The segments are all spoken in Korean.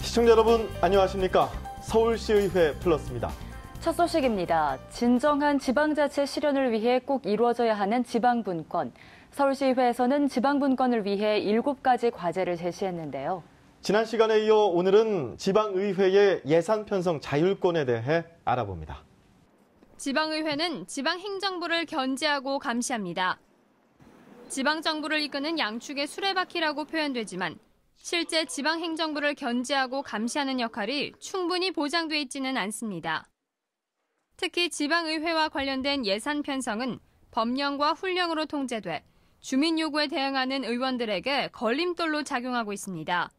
시청자 여러분 안녕하십니까? 서울시의회 플러스입니다. 첫 소식입니다. 진정한 지방자치 실현을 위해 꼭 이루어져야 하는 지방분권. 서울시의회에서는 지방분권을 위해 7가지 과제를 제시했는데요. 지난 시간에 이어 오늘은 지방의회의 예산 편성 자율권에 대해 알아봅니다. 지방의회는 지방행정부를 견제하고 감시합니다. 지방정부를 이끄는 양축의 수레바퀴라고 표현되지만 실제 지방행정부를 견제하고 감시하는 역할이 충분히 보장돼 있지는 않습니다. 특히 지방의회와 관련된 예산 편성은 법령과 훈령으로 통제돼 주민 요구에 대응하는 의원들에게 걸림돌로 작용하고 있습니다.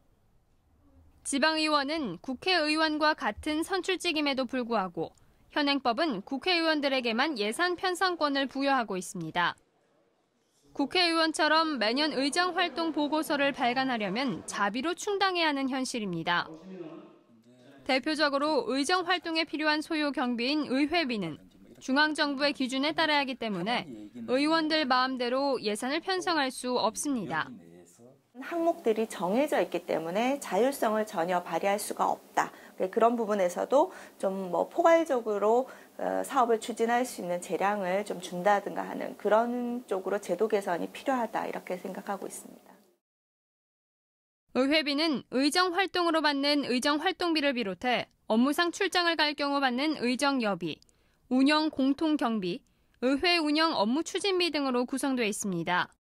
지방의원은 국회의원과 같은 선출직임에도 불구하고 현행법은 국회의원들에게만 예산 편성권을 부여하고 있습니다. 국회의원처럼 매년 의정활동 보고서를 발간하려면 자비로 충당해야 하는 현실입니다. 대표적으로 의정활동에 필요한 소요 경비인 의회비는 중앙정부의 기준에 따라야 하기 때문에 의원들 마음대로 예산을 편성할 수 없습니다. 항목들이 정해져 있기 때문에 자율성을 전혀 발휘할 수가 없다. 그런 부분에서도 좀 포괄적으로 사업을 추진할 수 있는 재량을 좀 준다든가 하는 그런 쪽으로 제도 개선이 필요하다 이렇게 생각하고 있습니다. 의회비는 의정활동으로 받는 의정활동비를 비롯해 업무상 출장을 갈 경우 받는 의정여비, 운영 공통경비, 의회 운영 업무 추진비 등으로 구성되어 있습니다.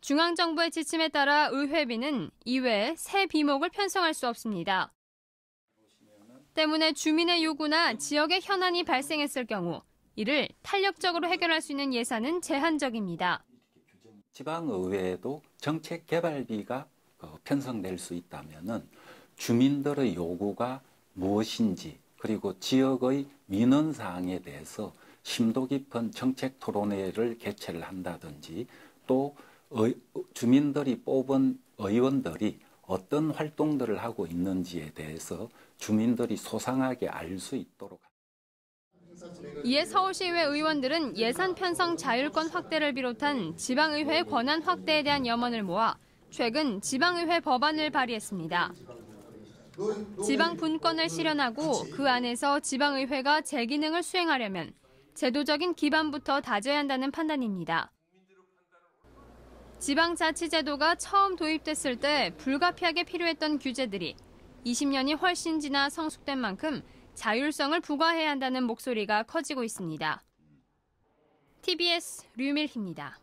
중앙정부의 지침에 따라 의회비는 이외에 새 비목을 편성할 수 없습니다. 때문에 주민의 요구나 지역의 현안이 발생했을 경우 이를 탄력적으로 해결할 수 있는 예산은 제한적입니다. 지방의회에도 정책개발비가 편성될 수 있다면 주민들의 요구가 무엇인지 그리고 지역의 민원사항에 대해서 심도 깊은 정책 토론회를 개최를 한다든지 또 주민들이 뽑은 의원들이 어떤 활동들을 하고 있는지에 대해서 주민들이 소상하게 알 수 있도록. 이에 서울시의회 의원들은 예산 편성 자율권 확대를 비롯한 지방의회 권한 확대에 대한 염원을 모아 최근 지방의회 법안을 발의했습니다. 지방 분권을 실현하고 그 안에서 지방의회가 제 기능을 수행하려면 제도적인 기반부터 다져야 한다는 판단입니다. 지방자치제도가 처음 도입됐을 때 불가피하게 필요했던 규제들이 20년이 훨씬 지나 성숙된 만큼 자율성을 부과해야 한다는 목소리가 커지고 있습니다. TBS 류밀희입니다.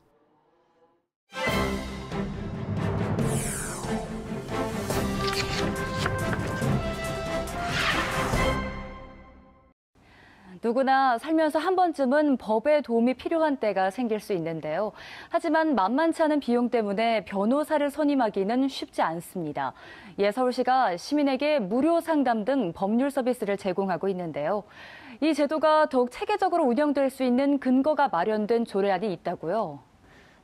누구나 살면서 한 번쯤은 법의 도움이 필요한 때가 생길 수 있는데요. 하지만 만만치 않은 비용 때문에 변호사를 선임하기는 쉽지 않습니다. 서울시가 시민에게 무료 상담 등 법률 서비스를 제공하고 있는데요. 이 제도가 더욱 체계적으로 운영될 수 있는 근거가 마련된 조례안이 있다고요?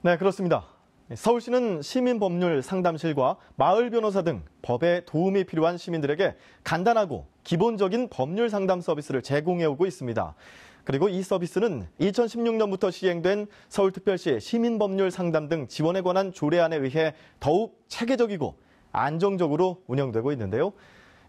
네, 그렇습니다. 서울시는 시민법률 상담실과 마을 변호사 등 법에 도움이 필요한 시민들에게 간단하고 기본적인 법률 상담 서비스를 제공해오고 있습니다. 그리고 이 서비스는 2016년부터 시행된 서울특별시 시민법률 상담 등 지원에 관한 조례안에 의해 더욱 체계적이고 안정적으로 운영되고 있는데요.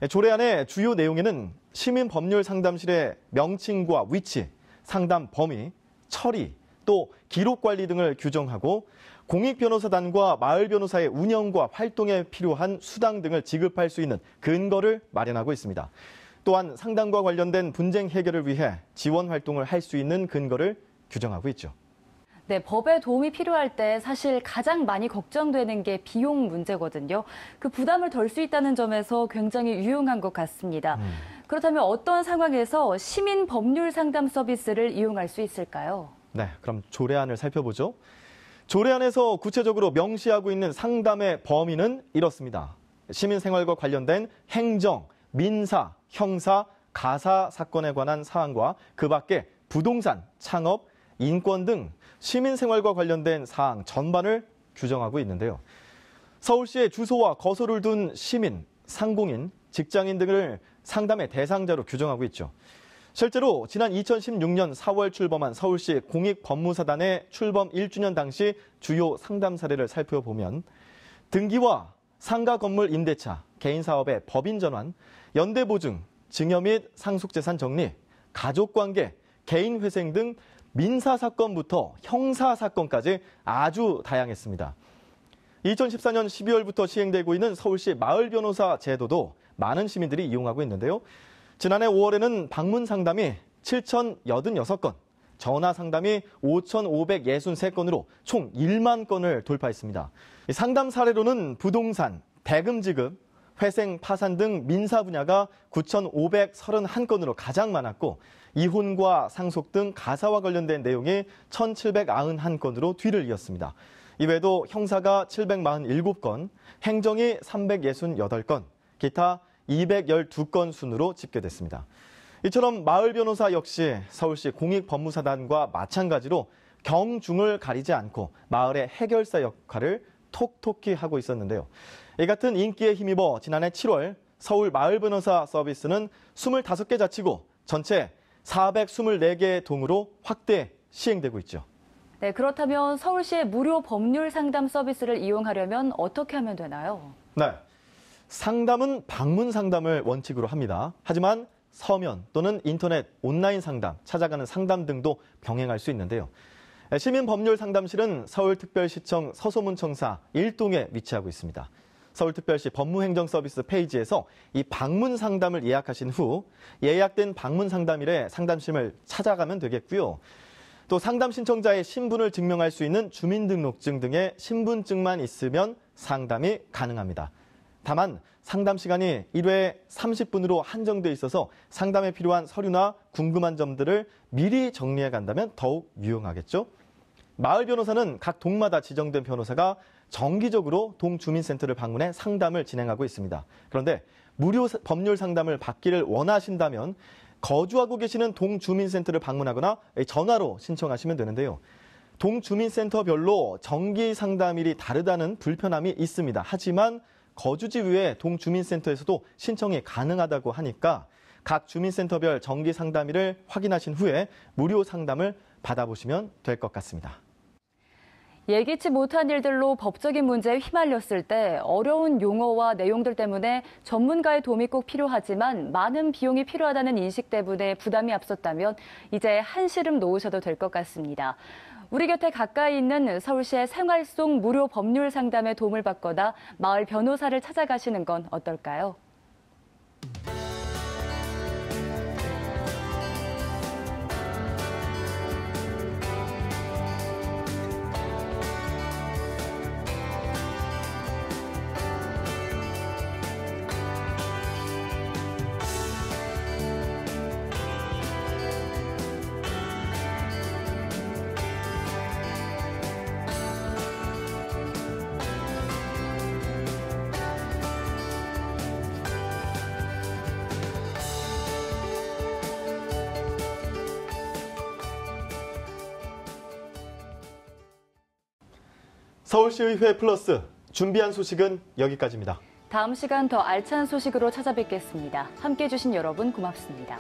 조례안의 주요 내용에는 시민법률 상담실의 명칭과 위치, 상담 범위, 처리, 또 기록 관리 등을 규정하고 공익변호사단과 마을 변호사의 운영과 활동에 필요한 수당 등을 지급할 수 있는 근거를 마련하고 있습니다. 또한 상담과 관련된 분쟁 해결을 위해 지원 활동을 할 수 있는 근거를 규정하고 있죠. 네, 법에 도움이 필요할 때 사실 가장 많이 걱정되는 게 비용 문제거든요. 그 부담을 덜 수 있다는 점에서 굉장히 유용한 것 같습니다. 그렇다면 어떤 상황에서 시민 법률 상담 서비스를 이용할 수 있을까요? 네, 그럼 조례안을 살펴보죠. 조례안에서 구체적으로 명시하고 있는 상담의 범위는 이렇습니다. 시민생활과 관련된 행정, 민사, 형사, 가사 사건에 관한 사항과 그 밖에 부동산, 창업, 인권 등 시민생활과 관련된 사항 전반을 규정하고 있는데요. 서울시의 주소와 거소를 둔 시민, 상공인, 직장인 등을 상담의 대상자로 규정하고 있죠. 실제로 지난 2016년 4월 출범한 서울시 공익법무사단의 출범 1주년 당시 주요 상담 사례를 살펴보면 등기와 상가 건물 임대차, 개인사업의 법인 전환, 연대보증, 증여 및 상속재산 정리, 가족관계, 개인회생 등 민사사건부터 형사사건까지 아주 다양했습니다. 2014년 12월부터 시행되고 있는 서울시 마을변호사 제도도 많은 시민들이 이용하고 있는데요. 지난해 5월에는 방문 상담이 7,086건, 전화 상담이 5,563건으로 총 1만 건을 돌파했습니다. 상담 사례로는 부동산, 대금 지급, 회생, 파산 등 민사 분야가 9,531건으로 가장 많았고 이혼과 상속 등 가사와 관련된 내용이 1,791건으로 뒤를 이었습니다. 이외에도 형사가 747건, 행정이 368건, 기타 212건 순으로 집계됐습니다. 이처럼 마을 변호사 역시 서울시 공익법무사단과 마찬가지로 경중을 가리지 않고 마을의 해결사 역할을 톡톡히 하고 있었는데요. 이 같은 인기에 힘입어 지난해 7월 서울 마을 변호사 서비스는 25개 자치구 전체 424개 동으로 확대 시행되고 있죠. 네, 그렇다면 서울시의 무료 법률 상담 서비스를 이용하려면 어떻게 하면 되나요? 네, 상담은 방문 상담을 원칙으로 합니다. 하지만 서면 또는 인터넷, 온라인 상담, 찾아가는 상담 등도 병행할 수 있는데요. 시민법률상담실은 서울특별시청 서소문청사 1동에 위치하고 있습니다. 서울특별시 법무행정서비스 페이지에서 이 방문 상담을 예약하신 후 예약된 방문 상담일에 상담심을 찾아가면 되겠고요. 또 상담 신청자의 신분을 증명할 수 있는 주민등록증 등의 신분증만 있으면 상담이 가능합니다. 다만 상담 시간이 1회 30분으로 한정돼 있어서 상담에 필요한 서류나 궁금한 점들을 미리 정리해 간다면 더욱 유용하겠죠. 마을 변호사는 각 동마다 지정된 변호사가 정기적으로 동주민센터를 방문해 상담을 진행하고 있습니다. 그런데 무료 법률 상담을 받기를 원하신다면 거주하고 계시는 동주민센터를 방문하거나 전화로 신청하시면 되는데요. 동주민센터별로 정기 상담일이 다르다는 불편함이 있습니다. 하지만 거주지 외에 동주민센터에서도 신청이 가능하다고 하니까 각 주민센터별 정기 상담일을 확인하신 후에 무료 상담을 받아보시면 될 것 같습니다. 예기치 못한 일들로 법적인 문제에 휘말렸을 때 어려운 용어와 내용들 때문에 전문가의 도움이 꼭 필요하지만 많은 비용이 필요하다는 인식 때문에 부담이 앞섰다면 이제 한시름 놓으셔도 될 것 같습니다. 우리 곁에 가까이 있는 서울시의 생활 속 무료 법률 상담에 도움을 받거나 마을 변호사를 찾아가시는 건 어떨까요? 서울시의회 플러스 준비한 소식은 여기까지입니다. 다음 시간 더 알찬 소식으로 찾아뵙겠습니다. 함께해 주신 여러분 고맙습니다.